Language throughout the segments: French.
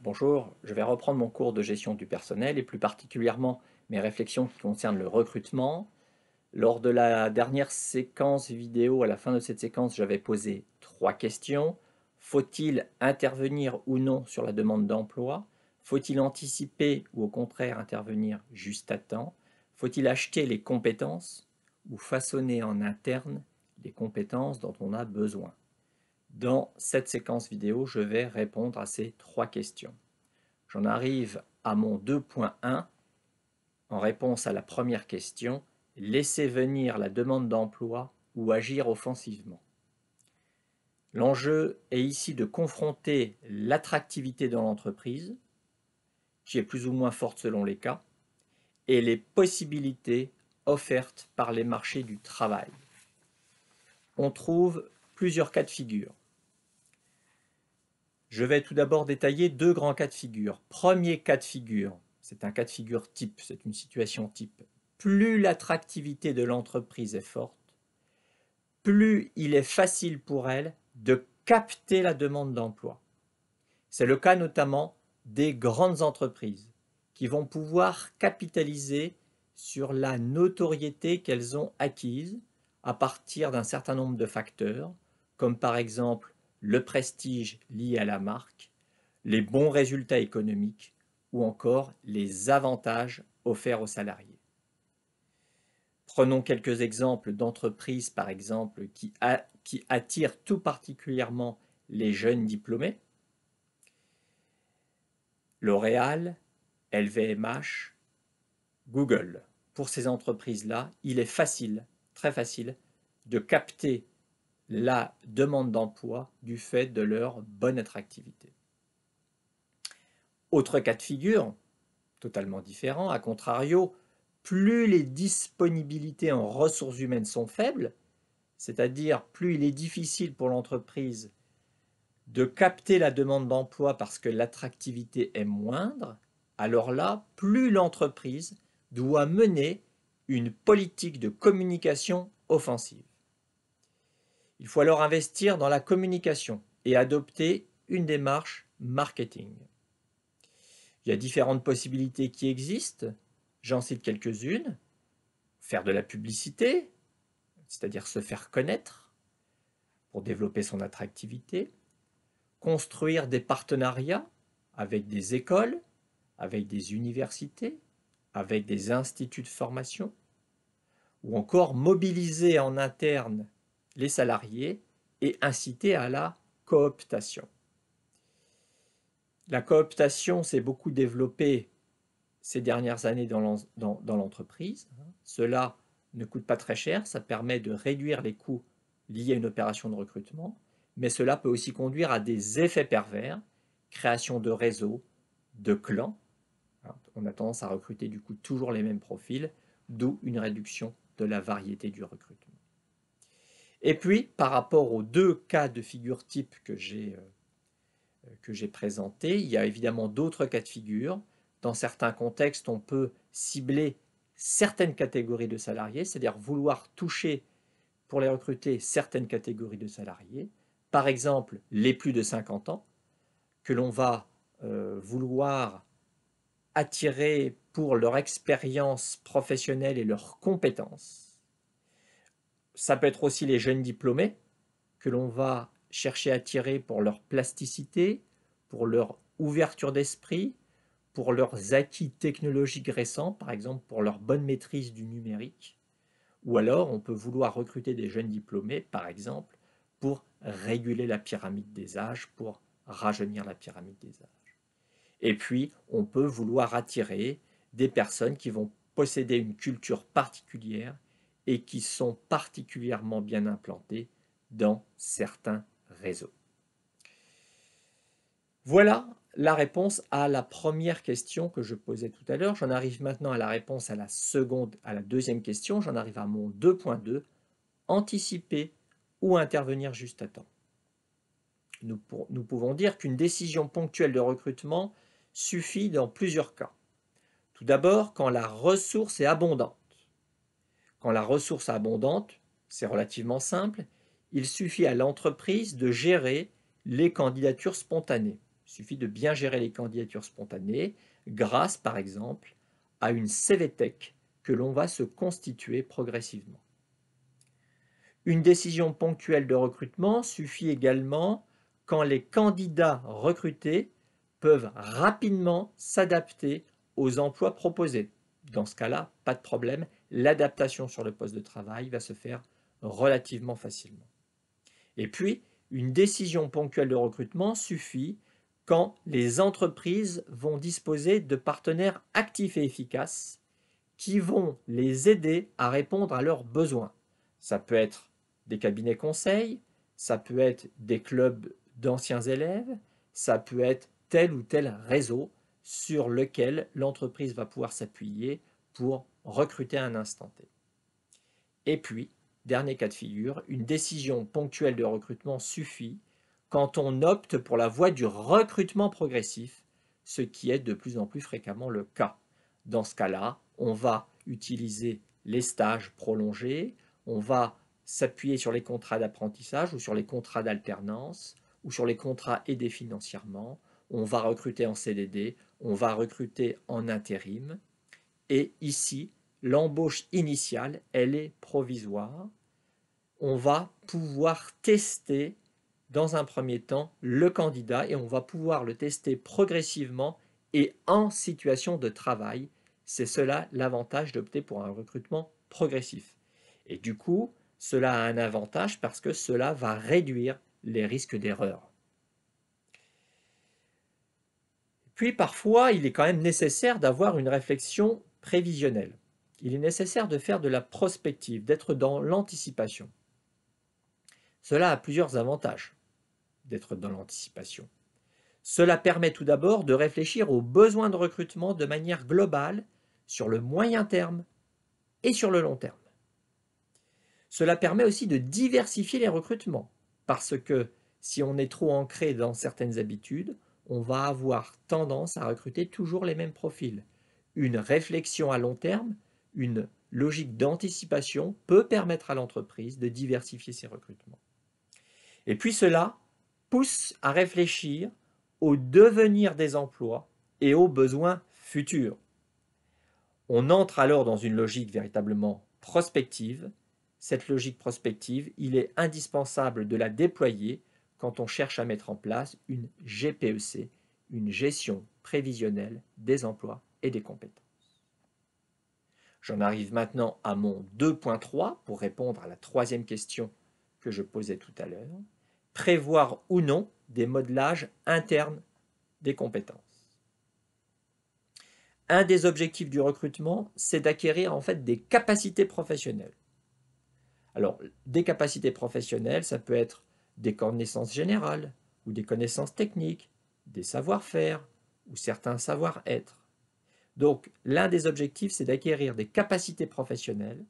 Bonjour, je vais reprendre mon cours de gestion du personnel et plus particulièrement mes réflexions qui concernent le recrutement. Lors de la dernière séquence vidéo, à la fin de cette séquence, j'avais posé 3 questions. Faut-il intervenir ou non sur la demande d'emploi? Faut-il anticiper ou au contraire intervenir juste à temps? Faut-il acheter les compétences ou façonner en interne les compétences dont on a besoin? Dans cette séquence vidéo, je vais répondre à ces 3 questions. J'en arrive à mon 2.1 en réponse à la première question, laisser venir la demande d'emploi ou agir offensivement. L'enjeu est ici de confronter l'attractivité dans l'entreprise, qui est plus ou moins forte selon les cas, et les possibilités offertes par les marchés du travail. On trouve plusieurs cas de figure. Je vais tout d'abord détailler 2 grands cas de figure. Premier cas de figure, c'est un cas de figure type, c'est une situation type. Plus l'attractivité de l'entreprise est forte, plus il est facile pour elle de capter la demande d'emploi. C'est le cas notamment des grandes entreprises qui vont pouvoir capitaliser sur la notoriété qu'elles ont acquise à partir d'un certain nombre de facteurs, comme par exemple le prestige lié à la marque, les bons résultats économiques ou encore les avantages offerts aux salariés. Prenons quelques exemples d'entreprises, par exemple, qui attirent tout particulièrement les jeunes diplômés. L'Oréal, LVMH, Google. Pour ces entreprises-là, il est facile, très facile, de capter la demande d'emploi du fait de leur bonne attractivité. Autre cas de figure, totalement différent, à contrario, plus les disponibilités en ressources humaines sont faibles, c'est-à-dire plus il est difficile pour l'entreprise de capter la demande d'emploi parce que l'attractivité est moindre, alors là, plus l'entreprise doit mener une politique de communication offensive. Il faut alors investir dans la communication et adopter une démarche marketing. Il y a différentes possibilités qui existent, j'en cite quelques-unes. Faire de la publicité, c'est-à-dire se faire connaître pour développer son attractivité, construire des partenariats avec des écoles, avec des universités, avec des instituts de formation, ou encore mobiliser en interne les salariés et inciter à la cooptation. La cooptation s'est beaucoup développée ces dernières années dans l'entreprise. Cela ne coûte pas très cher, ça permet de réduire les coûts liés à une opération de recrutement, mais cela peut aussi conduire à des effets pervers, création de réseaux, de clans. On a tendance à recruter du coup toujours les mêmes profils, d'où une réduction de la variété du recrutement. Et puis, par rapport aux 2 cas de figure type que j'ai présentés, il y a évidemment d'autres cas de figure. Dans certains contextes, on peut cibler certaines catégories de salariés, c'est-à-dire vouloir toucher pour les recruter certaines catégories de salariés. Par exemple, les plus de 50 ans, que l'on va vouloir attirer pour leur expérience professionnelle et leurs compétences. Ça peut être aussi les jeunes diplômés, que l'on va chercher à attirer pour leur plasticité, pour leur ouverture d'esprit, pour leurs acquis technologiques récents, par exemple pour leur bonne maîtrise du numérique. Ou alors, on peut vouloir recruter des jeunes diplômés, par exemple, pour réguler la pyramide des âges, pour rajeunir la pyramide des âges. Et puis, on peut vouloir attirer des personnes qui vont posséder une culture particulière et qui sont particulièrement bien implantées dans certains réseaux. Voilà la réponse à la première question que je posais tout à l'heure. J'en arrive maintenant à la réponse à la deuxième question. J'en arrive à mon 2.2, anticiper ou intervenir juste à temps. Nous pouvons dire qu'une décision ponctuelle de recrutement suffit dans plusieurs cas. Tout d'abord, quand la ressource est abondante. Quand la ressource est abondante, c'est relativement simple, il suffit à l'entreprise de gérer les candidatures spontanées. Il suffit de bien gérer les candidatures spontanées grâce, par exemple, à une CVTech que l'on va se constituer progressivement. Une décision ponctuelle de recrutement suffit également quand les candidats recrutés peuvent rapidement s'adapter aux emplois proposés. Dans ce cas-là, pas de problème, l'adaptation sur le poste de travail va se faire relativement facilement. Et puis, une décision ponctuelle de recrutement suffit quand les entreprises vont disposer de partenaires actifs et efficaces qui vont les aider à répondre à leurs besoins. Ça peut être des cabinets conseils, ça peut être des clubs d'anciens élèves, ça peut être tel ou tel réseau sur lequel l'entreprise va pouvoir s'appuyer pour recruter à un instant T. Et puis, dernier cas de figure, une décision ponctuelle de recrutement suffit quand on opte pour la voie du recrutement progressif, ce qui est de plus en plus fréquemment le cas. Dans ce cas-là, on va utiliser les stages prolongés, on va s'appuyer sur les contrats d'apprentissage ou sur les contrats d'alternance ou sur les contrats aidés financièrement, on va recruter en CDD, on va recruter en intérim. Et ici, l'embauche initiale, elle est provisoire. On va pouvoir tester dans un premier temps le candidat et on va pouvoir le tester progressivement et en situation de travail. C'est cela l'avantage d'opter pour un recrutement progressif. Et du coup, cela a un avantage parce que cela va réduire les risques d'erreur. Puis parfois, il est quand même nécessaire d'avoir une réflexion prévisionnelle. Il est nécessaire de faire de la prospective, d'être dans l'anticipation. Cela a plusieurs avantages d'être dans l'anticipation. Cela permet tout d'abord de réfléchir aux besoins de recrutement de manière globale sur le moyen terme et sur le long terme. Cela permet aussi de diversifier les recrutements parce que si on est trop ancré dans certaines habitudes, on va avoir tendance à recruter toujours les mêmes profils. Une réflexion à long terme, une logique d'anticipation peut permettre à l'entreprise de diversifier ses recrutements. Et puis cela pousse à réfléchir au devenir des emplois et aux besoins futurs. On entre alors dans une logique véritablement prospective. Cette logique prospective, il est indispensable de la déployer quand on cherche à mettre en place une GPEC, une gestion prévisionnelle des emplois et des compétences. J'en arrive maintenant à mon 2.3 pour répondre à la troisième question que je posais tout à l'heure. Prévoir ou non des modelages internes des compétences. Un des objectifs du recrutement, c'est d'acquérir en fait des capacités professionnelles. Alors, des capacités professionnelles, ça peut être des connaissances générales ou des connaissances techniques, des savoir-faire ou certains savoir-être. Donc, l'un des objectifs, c'est d'acquérir des capacités professionnelles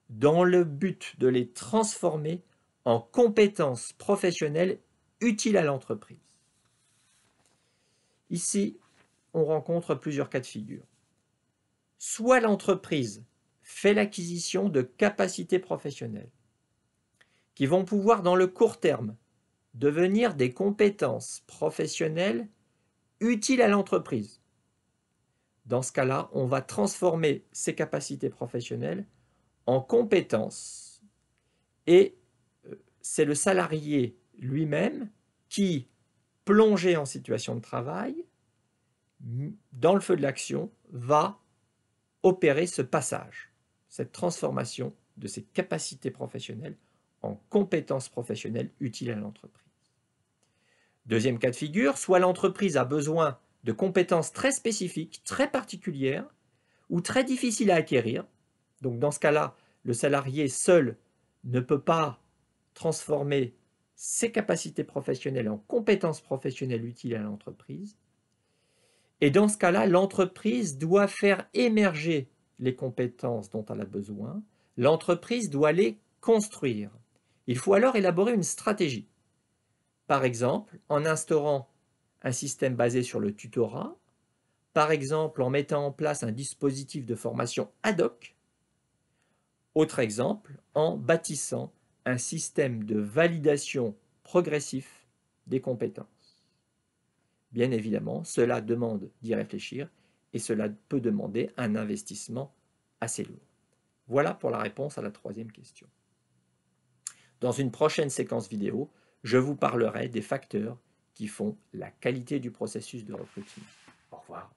dans le but de les transformer en compétences professionnelles utiles à l'entreprise. Ici, on rencontre plusieurs cas de figure. Soit l'entreprise fait l'acquisition de capacités professionnelles qui vont pouvoir, dans le court terme, devenir des compétences professionnelles utiles à l'entreprise. Dans ce cas-là, on va transformer ces capacités professionnelles en compétences et c'est le salarié lui-même qui, plongé en situation de travail, dans le feu de l'action, va opérer ce passage, cette transformation de ses capacités professionnelles en compétences professionnelles utiles à l'entreprise. Deuxième cas de figure, soit l'entreprise a besoin de compétences très spécifiques, très particulières ou très difficiles à acquérir. Donc dans ce cas-là, le salarié seul ne peut pas transformer ses capacités professionnelles en compétences professionnelles utiles à l'entreprise. Et dans ce cas-là, l'entreprise doit faire émerger les compétences dont elle a besoin. L'entreprise doit les construire. Il faut alors élaborer une stratégie. Par exemple, en instaurant un système basé sur le tutorat, par exemple en mettant en place un dispositif de formation ad hoc, autre exemple, en bâtissant un système de validation progressif des compétences. Bien évidemment, cela demande d'y réfléchir et cela peut demander un investissement assez lourd. Voilà pour la réponse à la troisième question. Dans une prochaine séquence vidéo, je vous parlerai des facteurs qui font la qualité du processus de recrutement. Au revoir.